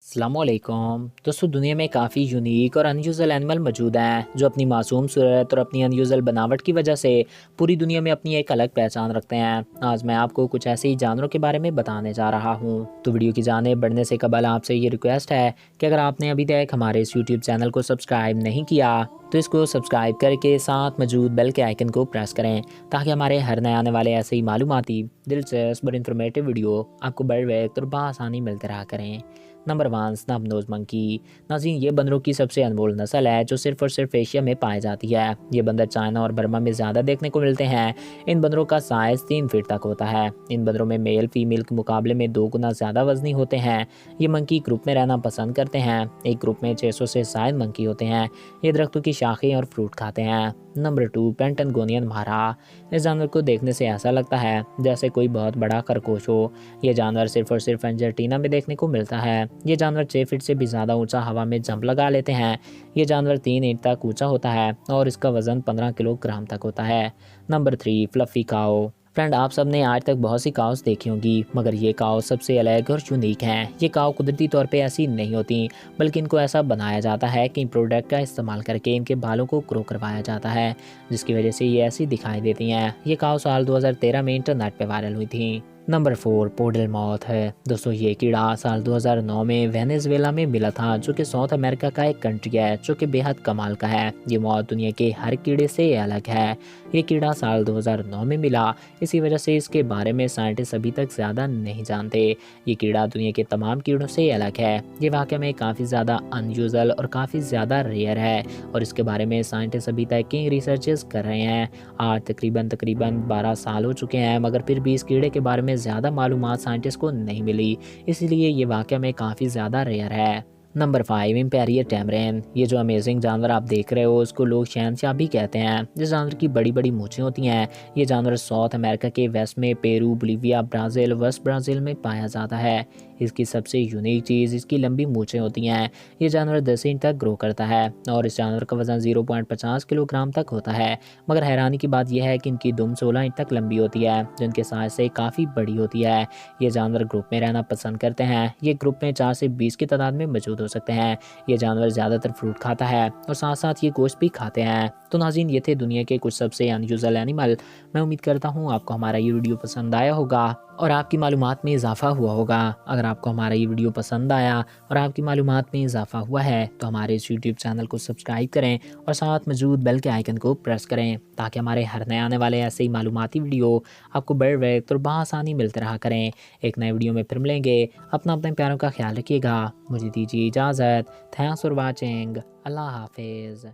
السلام علیکم دوستوں، دنیا میں کافی یونیک اور انیوزل اینیمل موجود ہیں جو اپنی معصوم صورت اور اپنی انیوزل بناوٹ کی وجہ سے پوری دنیا میں اپنی ایک الگ پہچان رکھتے ہیں۔ آج میں آپ کو کچھ ایسے ہی جانوروں کے بارے میں بتانے جا رہا ہوں، تو ویڈیو کی جانب بڑھنے سے قبل آپ سے یہ ریکویسٹ ہے کہ اگر آپ نے ابھی تک ہمارے اس یوٹیوب چینل کو سبسکرائب نہیں کیا تو اس کو سبسکرائب کر کے ساتھ موجود بیل کے آئیکن کو پریس کریں تاکہ ہمارے ہر نئے آنے والے ایسے ہی معلوماتی، دلچسپ اور انفارمیٹیو ویڈیو آپ کو بر وقت اور بآسانی ملتے رہا کریں۔ نمبر 1، سنب نوز منکی۔ ناظرین، یہ بندروں کی سب سے انمول نسل ہے جو صرف اور صرف ایشیا میں پائی جاتی ہے۔ یہ بندر چائنا اور برما میں زیادہ دیکھنے کو ملتے ہیں۔ ان بندروں کا سائز 3 فٹ تک ہوتا ہے۔ ان بندروں میں میل فیمیل کے مقابلے میں 2 گنا زیادہ وزنی ہوتے ہیں۔ یہ منکی گروپ میں رہنا پسند کرتے ہیں۔ ایک گروپ میں 600 سے زائد منکی ہوتے ہیں۔ یہ درختوں کی شاخیں اور فروٹ کھاتے ہیں۔ نمبر 2، پینٹنگونین مہرا۔ اس جانور کو دیکھنے سے ایسا لگتا ہے جیسے کوئی بہت بڑا خرگوش ہو۔ یہ جانور صرف اور صرف ارجنٹینا میں دیکھنے کو ملتا ہے۔ یہ جانور 6 فٹ سے بھی زیادہ اونچا ہوا میں جمپ لگا لیتے ہیں۔ یہ جانور 3 انچ تک اونچا ہوتا ہے اور اس کا وزن 15 کلو گرام تک ہوتا ہے۔ نمبر 3، فلفی کاؤ۔ فرینڈ، آپ سب نے آج تک بہت سی کاؤز دیکھی ہوں گی، مگر یہ کاؤ سب سے الگ اور یونیک ہیں۔ یہ کاؤ قدرتی طور پہ ایسی نہیں ہوتی، بلکہ ان کو ایسا بنایا جاتا ہے کہ ان پروڈکٹ کا استعمال کر کے ان کے بالوں کو گرو کروایا جاتا ہے، جس کی وجہ سے یہ ایسی دکھائی دیتی ہیں۔ یہ کاؤ سال 2013 میں انٹرنیٹ پہ وائرل ہوئی تھیں۔ نمبر 4، پوڈل موتھ ہے۔ دوستوں، یہ کیڑا سال 2009 میں وینیزویلا میں ملا تھا، جو کہ ساؤتھ امریکہ کا ایک کنٹری ہے، جو کہ بے حد کمال کا ہے۔ یہ موتھ دنیا کے ہر کیڑے سے الگ ہے۔ یہ کیڑا سال 2009 میں ملا، اسی وجہ سے اس کے بارے میں سائنٹسٹ ابھی تک زیادہ نہیں جانتے۔ یہ کیڑا دنیا کے تمام کیڑوں سے الگ ہے۔ یہ واقعہ میں کافی زیادہ انیوزل اور کافی زیادہ ریئر ہے، اور اس کے بارے میں سائنٹسٹ ابھی تک کی ریسرچز کر رہے ہیں۔ آج تقریباً 12 سال ہو چکے ہیں، مگر پھر بھی اس کیڑے کے بارے میں زیادہ معلومات سائنٹسٹ کو نہیں ملی، اس لیے یہ واقعہ میں کافی زیادہ ریئر ہے۔ Number 5، imperial tamarin. یہ جو امیزنگ جانور آپ دیکھ رہے ہو اس کو لوگ شہنشاہ بھی کہتے ہیں۔ جس جانور کی بڑی بڑی مونچھیں ہوتی ہیں، یہ جانور ساؤتھ امریکہ کے ویسٹ میں پیرو، بولیویا، برازیل، ویسٹ برازیل میں پایا جاتا ہے۔ اس کی سب سے یونیک چیز اس کی لمبی مونچھیں ہوتی ہیں۔ یہ جانور 10 انچ تک گرو کرتا ہے اور اس جانور کا وزن 0.50 کلو گرام تک ہوتا ہے، مگر حیرانی کی بات یہ ہے کہ ان کی دم 16 انچ تک لمبی ہوتی ہے، جو ان کے سائز سے کافی بڑی ہوتی ہے۔ یہ جانور گروپ میں رہنا پسند کرتے ہیں۔ یہ گروپ میں 4 سے 20 کی تعداد میں موجود ہو سکتے ہیں۔ یہ جانور زیادہ تر فروٹ کھاتا ہے اور ساتھ ساتھ یہ گوشت بھی کھاتے ہیں۔ تو ناظرین، یہ تھے دنیا کے کچھ سب سے انیوزل اینیمل۔ میں امید کرتا ہوں آپ کو ہمارا یہ ویڈیو پسند آیا ہوگا اور آپ کی معلومات میں اضافہ ہوا ہوگا۔ اگر آپ کو ہمارا یہ ویڈیو پسند آیا اور آپ کی معلومات میں اضافہ ہوا ہے تو ہمارے اس یوٹیوب چینل کو سبسکرائب کریں اور ساتھ موجود بیل کے آئیکن کو پریس کریں تاکہ ہمارے ہر نئے آنے والے ایسے ہی معلوماتی ویڈیو آپ کو بر وقت اور بآسانی ملتے رہا کریں۔ ایک نئے ویڈیو میں پھر ملیں گے۔ اپنے پیاروں کا خیال رکھیے گا۔ مجھے دیجیے اجازت۔ Thanks for watching. اللہ حافظ۔